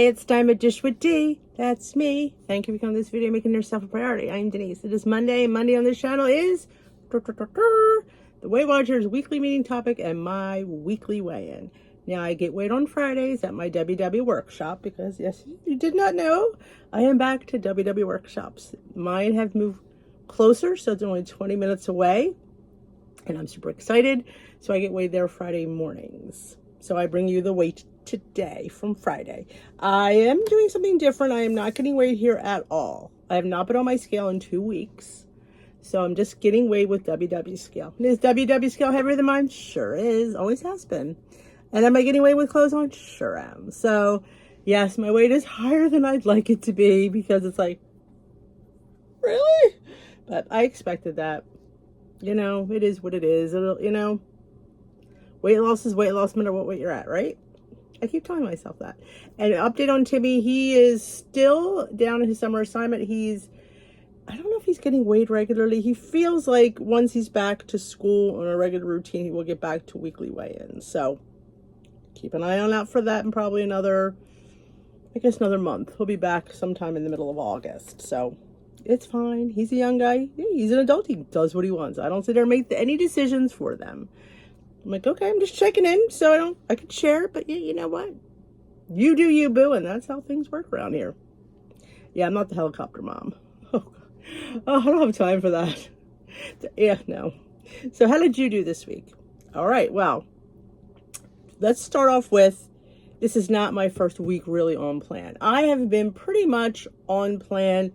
Hey, it's time at Dish with D. That's me. Thank you for coming to this video, making yourself a priority. I'm Denise. It is Monday, and Monday on this channel is the Weight Watchers weekly meeting topic and my weekly weigh-in. Now, I get weighed on Fridays at my WW workshop because, yes, you did not know, I am back to WW workshops. Mine have moved closer, so it's only 20 minutes away, and I'm super excited. So I get weighed there Friday mornings. So I bring you the weight today from Friday. I am doing something different. I am not getting weighed here at all. I have not been on my scale in 2 weeks. So I'm just getting weighed with WW scale. Is WW scale heavier than mine? Sure is. Always has been. And am I getting weighed with clothes on? Sure am. So yes, my weight is higher than I'd like it to be because it's like, really? But I expected that. You know, it is what it is. It'll, you know, weight loss is weight loss no matter what weight you're at, right? I keep telling myself that. And an update on Timmy, he is still down in his summer assignment. I don't know if he's getting weighed regularly. He feels like once he's back to school on a regular routine, he will get back to weekly weigh-ins. So keep an eye on out for that in probably another month. He'll be back sometime in the middle of August. So it's fine. He's a young guy. He's an adult. He does what he wants. I don't sit there and make any decisions for them. I'm like, okay, I'm just checking in so I could share, but you know what? You do you, boo, and that's how things work around here. Yeah, I'm not the helicopter mom. Oh, I don't have time for that. Yeah, no. So how did you do this week? All right, well, let's start off with, this is not my first week really on plan. I have been pretty much on plan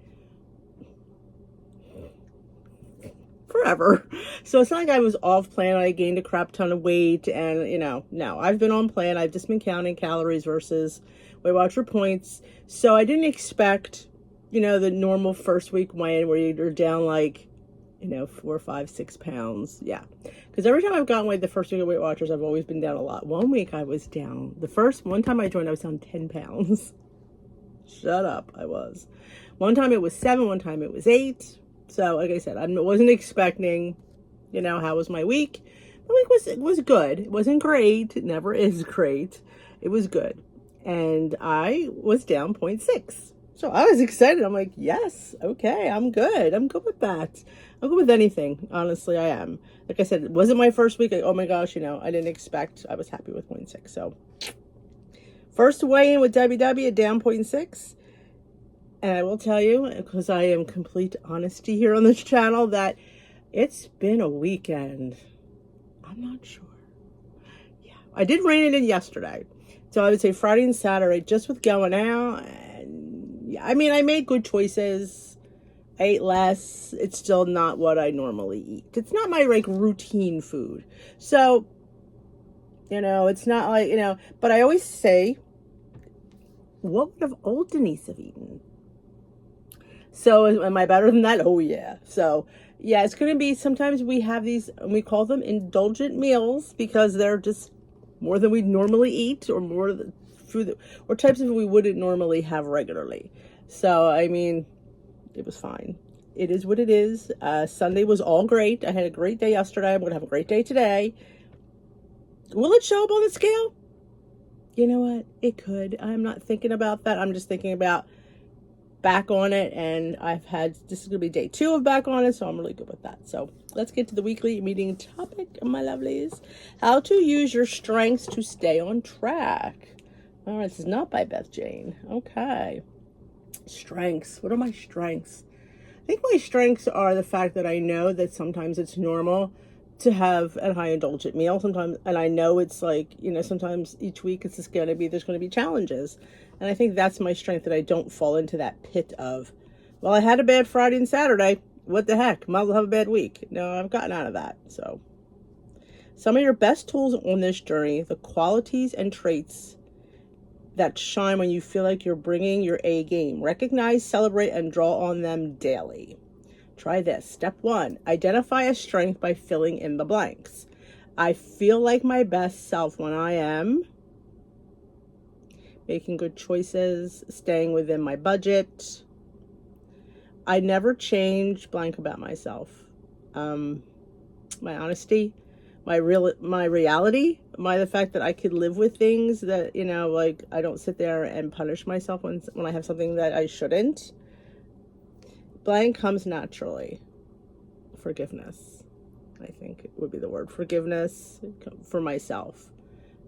forever. So it's not like I was off plan. I gained a crap ton of weight and, you know, no, I've been on plan. I've just been counting calories versus Weight Watcher points. So I didn't expect, you know, the normal first week weigh-in where you're down like, you know, 4, 5, 6 pounds. Yeah. Because every time I've gotten weighed the first week of Weight Watchers, I've always been down a lot. One week I was down, one time I joined, I was down 10 pounds. Shut up. I was. One time it was 7, one time it was 8. So, like I said, I wasn't expecting, you know, how was my week? My week was good. It wasn't great. It never is great. It was good. And I was down 0.6. So I was excited. I'm like, yes, okay, I'm good. I'm good with that. I'm good with anything. Honestly, I am. Like I said, it wasn't my first week. Like, oh my gosh, you know, I didn't expect. I was happy with 0.6. So first weigh-in with WW, down 0.6. And I will tell you, because I am complete honesty here on this channel, that it's been a weekend. I'm not sure. Yeah, I did rein it in yesterday. So I would say Friday and Saturday, just with going out. And yeah, I mean, I made good choices. I ate less. It's still not what I normally eat. It's not my like routine food. So, you know, it's not like, you know, but I always say, what would have old Denise have eaten? So am I better than that? Oh yeah. So yeah, it's going to be, sometimes we have these, and we call them indulgent meals because they're just more than we normally eat, or more food or types of food we wouldn't normally have regularly. So, I mean, it was fine. It is what it is. Sunday was all great. I had a great day yesterday. I'm going to have a great day today. Will it show up on the scale? You know what? It could. I'm not thinking about that. I'm just thinking about back on it, and this is gonna be day 2 of back on it, so I'm really good with that. So let's get to the weekly meeting topic, my lovelies. How to use your strengths to stay on track. All right, this is not by Beth Jane. Okay, strengths. What are my strengths? I think my strengths are the fact that I know that sometimes it's normal to have a high indulgent meal sometimes, and I know it's like, you know, sometimes each week there's going to be challenges, and I think that's my strength, that I don't fall into that pit of, well, I had a bad Friday and Saturday, what the heck, might as well have a bad week. No, I've gotten out of that. So some of your best tools on this journey, the qualities and traits that shine when you feel like you're bringing your A game. Recognize, celebrate, and draw on them daily. Try this. Step 1, identify a strength by filling in the blanks. I feel like my best self when I am making good choices, staying within my budget. I never change blank about myself. My honesty, my reality, the fact that I could live with things that, like I don't sit there and punish myself when I have something that I shouldn't. Blank comes naturally. Forgiveness, I think it would be the word. Forgiveness for myself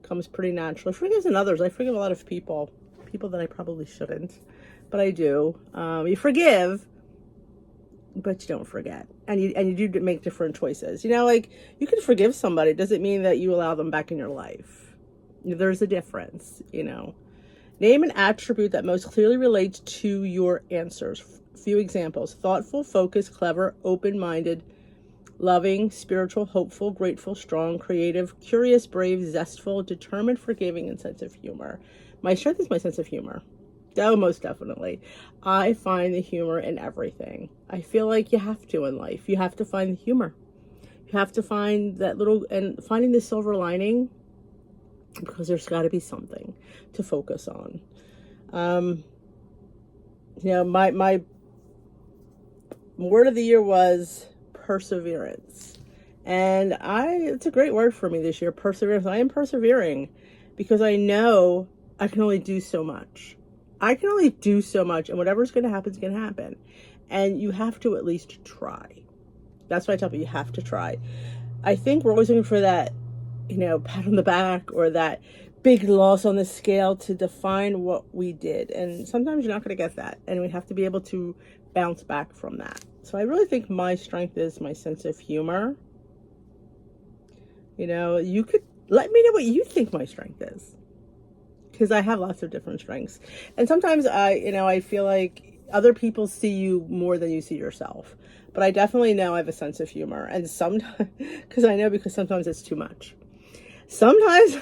comes pretty naturally. Forgiveness in others. I forgive a lot of people that I probably shouldn't, but I do. You forgive, but you don't forget, and you do make different choices. Like you can forgive somebody, it doesn't mean that you allow them back in your life. There's a difference. Name an attribute that most clearly relates to your answers. Few examples: thoughtful, focused, clever, open-minded, loving, spiritual, hopeful, grateful, strong, creative, curious, brave, zestful, determined, forgiving, and sense of humor. My strength is my sense of humor. Oh, most definitely. I find the humor in everything. I feel like you have to in life. You have to find the humor. You have to find that and finding the silver lining, because there's got to be something to focus on. My word of the year was perseverance. And it's a great word for me this year, perseverance. I am persevering because I know I can only do so much. I can only do so much, and whatever's going to happen is going to happen. And you have to at least try. That's why I tell people you have to try. I think we're always looking for that, pat on the back or that big loss on the scale to define what we did. And sometimes you're not going to get that. And we have to be able to bounce back from that. So I really think my strength is my sense of humor. You could let me know what you think my strength is, because I have lots of different strengths. And sometimes I feel like other people see you more than you see yourself. But I definitely know I have a sense of humor. And sometimes, because sometimes it's too much. Sometimes, I'm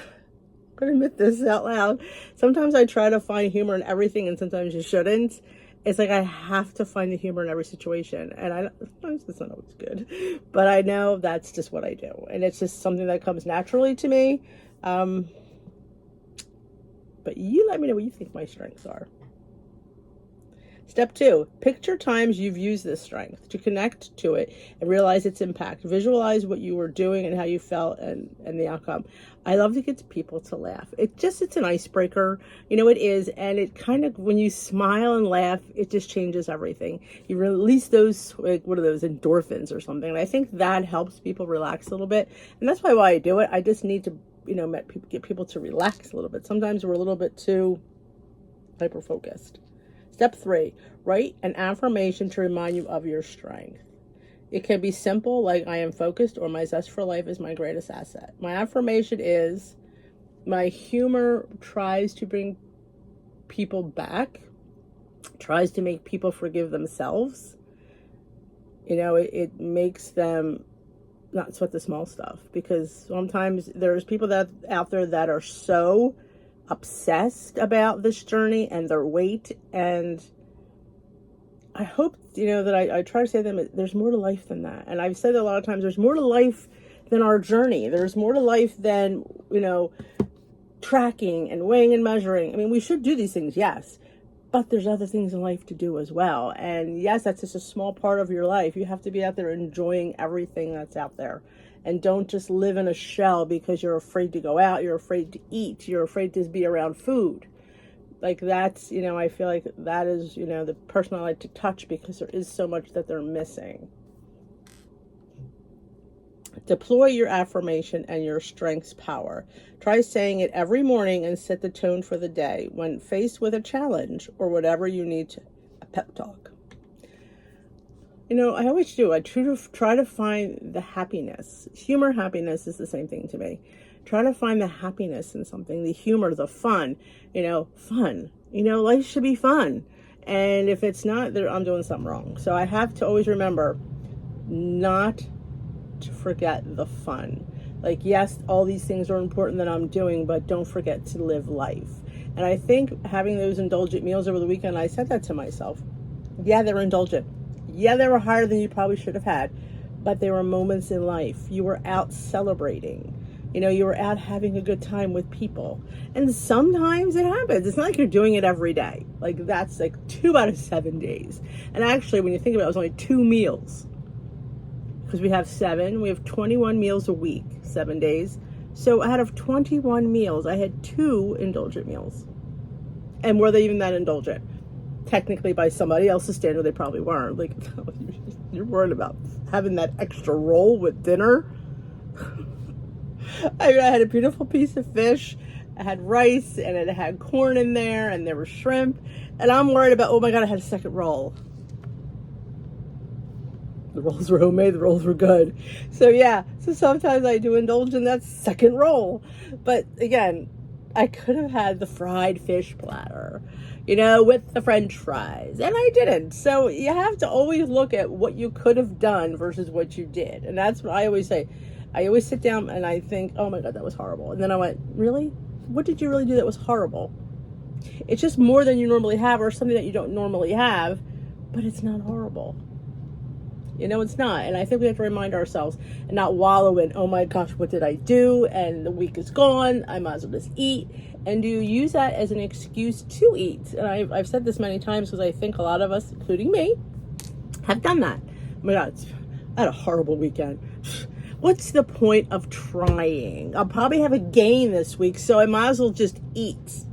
going to admit this out loud, sometimes I try to find humor in everything, and sometimes you shouldn't. It's like I have to find the humor in every situation. And sometimes it's not always good. But I know that's just what I do. And it's just something that comes naturally to me. But you let me know what you think my strengths are. Step 2, picture times you've used this strength to connect to it and realize its impact. Visualize what you were doing and how you felt and the outcome. I love to get people to laugh. It's an icebreaker. It is. And it kind of, when you smile and laugh, it just changes everything. You release those, what are those, endorphins or something. And I think that helps people relax a little bit. And that's why I do it. I just need to, get people to relax a little bit. Sometimes we're a little bit too hyper-focused. Step 3, write an affirmation to remind you of your strength. It can be simple, like I am focused, or my zest for life is my greatest asset. My affirmation is my humor tries to bring people back, tries to make people forgive themselves. It makes them not sweat the small stuff, because sometimes there's people that out there that are so obsessed about this journey and their weight, and I hope that I try to say to them, there's more to life than that. And I've said that a lot of times, there's more to life than our journey. There's more to life than tracking and weighing and measuring. I mean, we should do these things, yes, but there's other things in life to do as well. And yes, that's just a small part of your life. You have to be out there enjoying everything that's out there. And don't just live in a shell because you're afraid to go out, you're afraid to eat, you're afraid to be around food. Like that's, I feel like that is, the person I like to touch, because there is so much that they're missing. Deploy your affirmation and your strength's power. Try saying it every morning and set the tone for the day. When faced with a challenge or whatever you need, a pep talk. I always do. I try to find the happiness. Humor, happiness is the same thing to me. Try to find the happiness in something, the humor, the fun. Fun. Life should be fun. And if it's not, I'm doing something wrong. So I have to always remember not to forget the fun. Like, yes, all these things are important that I'm doing, but don't forget to live life. And I think having those indulgent meals over the weekend, I said that to myself. Yeah, they're indulgent. Yeah, they were higher than you probably should have had, but they were moments in life. You were out celebrating. You were out having a good time with people. And sometimes it happens. It's not like you're doing it every day. Like, that's like 2 out of 7 days. And actually, when you think about it, it was only 2 meals. because we have 21 meals a week, 7 days. So out of 21 meals, I had 2 indulgent meals. And were they even that indulgent? Technically, by somebody else's standard, they probably weren't. Like, you're worried about having that extra roll with dinner. I had a beautiful piece of fish. I had rice, and it had corn in there, and there was shrimp. And I'm worried about, oh my God, I had a second roll. The rolls were homemade, the rolls were good. So yeah, so sometimes I do indulge in that second roll. But again, I could have had the fried fish platter, with the French fries, and I didn't. So you have to always look at what you could have done versus what you did. And that's what I always say. I always sit down and I think, oh my God, that was horrible. And then I went, really? What did you really do that was horrible? It's just more than you normally have, or something that you don't normally have, but it's not horrible. It's not. And I think we have to remind ourselves and not wallow in, oh my gosh, what did I do? And the week is gone. I might as well just eat. And do you use that as an excuse to eat? And I've said this many times because I think a lot of us, including me, have done that. Oh my God, I had a horrible weekend. What's the point of trying? I'll probably have a gain this week, so I might as well just eat.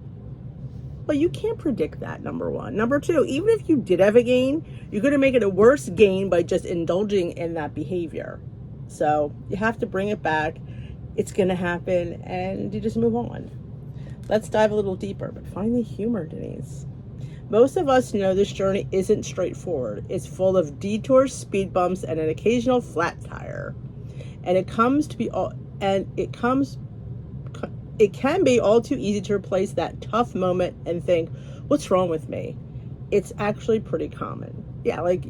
But you can't predict that, number one. Number two, even if you did have a gain, you're going to make it a worse gain by just indulging in that behavior. So you have to bring it back. It's going to happen, and you just move on. Let's dive a little deeper, but find the humor, Denise. Most of us know this journey isn't straightforward. It's full of detours, speed bumps, and an occasional flat tire. And it can be all too easy to replace that tough moment and think, what's wrong with me? It's actually pretty common. Yeah, like,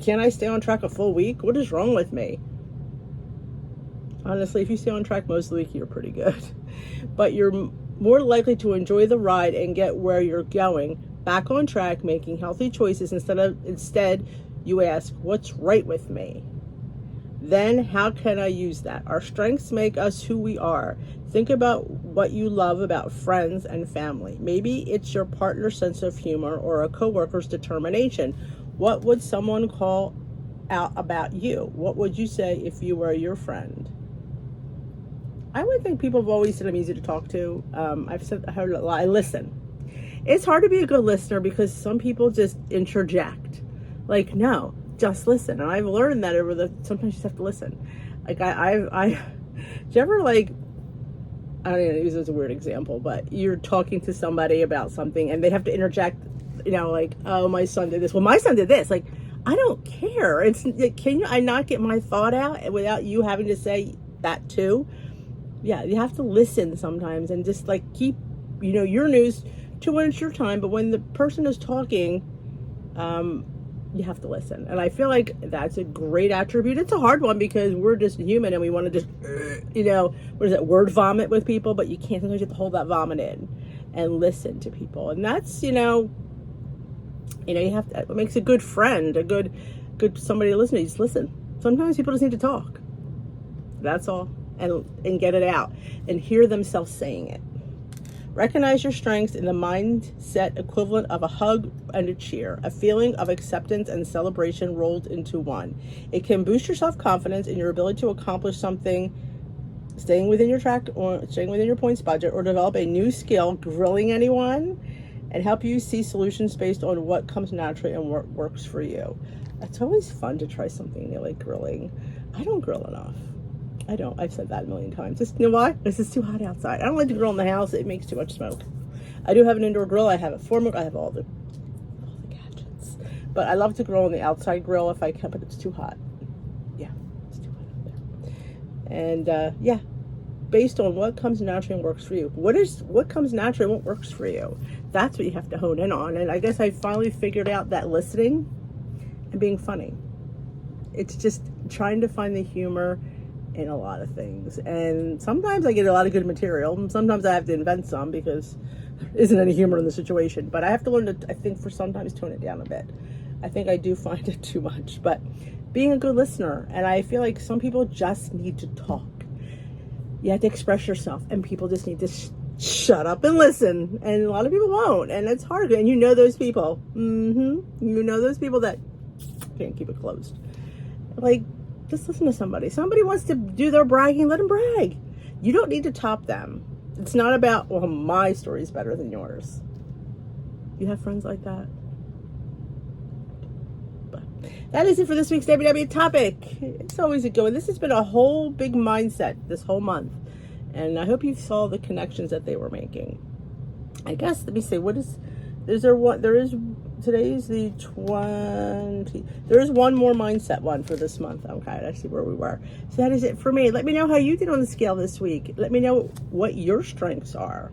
can I stay on track a full week? What is wrong with me? Honestly, if you stay on track most of the week, you're pretty good. But you're more likely to enjoy the ride and get where you're going, back on track, making healthy choices. Instead, you ask, what's right with me? Then how can I use that? Our strengths make us who we are. Think about what you love about friends and family. Maybe it's your partner's sense of humor or a coworker's determination. What would someone call out about you? What would you say if you were your friend? I would think people have always said I'm easy to talk to. I heard a lot. I listen. It's hard to be a good listener because some people just interject. Like, no, just listen. And I've learned that sometimes you just have to listen. Like do you ever I don't even use it as a weird example, but you're talking to somebody about something and they have to interject, oh, my son did this. Well, my son did this. Like, I don't care. Can I not get my thought out without you having to say that too? Yeah, you have to listen sometimes and just keep, your news to when it's your time. But when the person is talking, you have to listen. And I feel like that's a great attribute. It's a hard one because we're just human and we want to just, word vomit with people, but you can't. Sometimes you have to hold that vomit in and listen to people. And that's, you have to, it makes a good friend, a good somebody to listen to. You just listen. Sometimes people just need to talk. That's all. And get it out and hear themselves saying it. Recognize your strengths in the mindset equivalent of a hug and a cheer, a feeling of acceptance and celebration rolled into one. It can boost your self-confidence in your ability to accomplish something, staying within your track or staying within your points budget, or develop a new skill, grilling anyone, and help you see solutions based on what comes naturally and what works for you. It's always fun to try something new like grilling. I don't grill enough. I don't. I've said that a million times. Just, you know why? It's just too hot outside. I don't like to grill in the house. It makes too much smoke. I do have an indoor grill. I have a formal. I have all the gadgets. But I love to grill on the outside grill if I can, but it's too hot. Yeah, it's too hot out there. And based on what comes naturally and works for you. What comes naturally and what works for you? That's what you have to hone in on. And I guess I finally figured out that listening and being funny. It's just trying to find the humor in a lot of things. And sometimes I get a lot of good material, and sometimes I have to invent some because there isn't any humor in the situation. But I have to learn to, I think, for sometimes tone it down a bit. I think I do find it too much. But being a good listener, and I feel like some people just need to talk. You have to express yourself, and people just need to shut up and listen. And a lot of people won't, and it's hard. And you know those people. You know those people that can't keep it closed. Just listen to somebody. Somebody wants to do their bragging, let them brag. You don't need to top them. It's not about, well, my story's better than yours. You have friends like that? But that is it for this week's WW topic. It's always a good one. This has been a whole big mindset this whole month. And I hope you saw the connections that they were making. I guess, let me see, today's the 20, there is one more mindset one for this month. Okay, let's see where we were. So that is it for me. Let me know how you did on the scale this week. Let me know what your strengths are.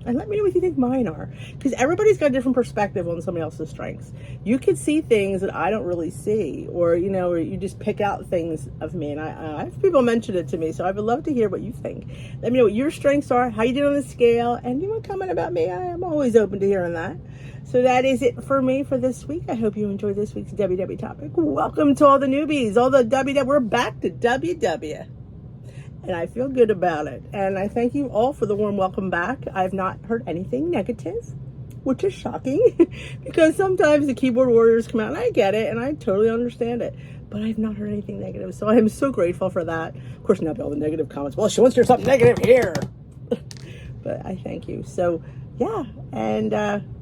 And let me know what you think mine are. Because everybody's got a different perspective on somebody else's strengths. You could see things that I don't really see. Or, or you just pick out things of me. And I have people mention it to me. So I would love to hear what you think. Let me know what your strengths are, how you did on the scale. And you want to comment about me? I'm always open to hearing that. So that is it for me for this week. I hope you enjoyed this week's WW topic. Welcome to all the newbies. All the WW. We're back to WW. And I feel good about it. And I thank you all for the warm welcome back. I've not heard anything negative, which is shocking because sometimes the keyboard warriors come out and I get it and I totally understand it. But I've not heard anything negative. So I am so grateful for that. Of course, not all the negative comments. Well, she wants to hear something negative here. But I thank you. So, yeah. And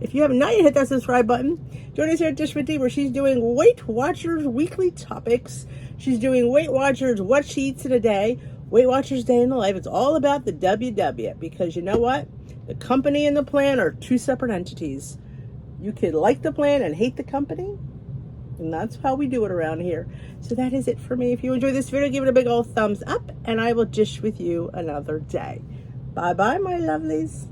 if you have not yet hit that subscribe button, join us here at Dish with D where she's doing Weight Watchers weekly topics. She's doing Weight Watchers what she eats in a day. Weight Watchers Day in the Life. It's all about the WW because you know what? The company and the plan are two separate entities. You could like the plan and hate the company. And that's how we do it around here. So that is it for me. If you enjoyed this video, give it a big old thumbs up. And I will dish with you another day. Bye-bye, my lovelies.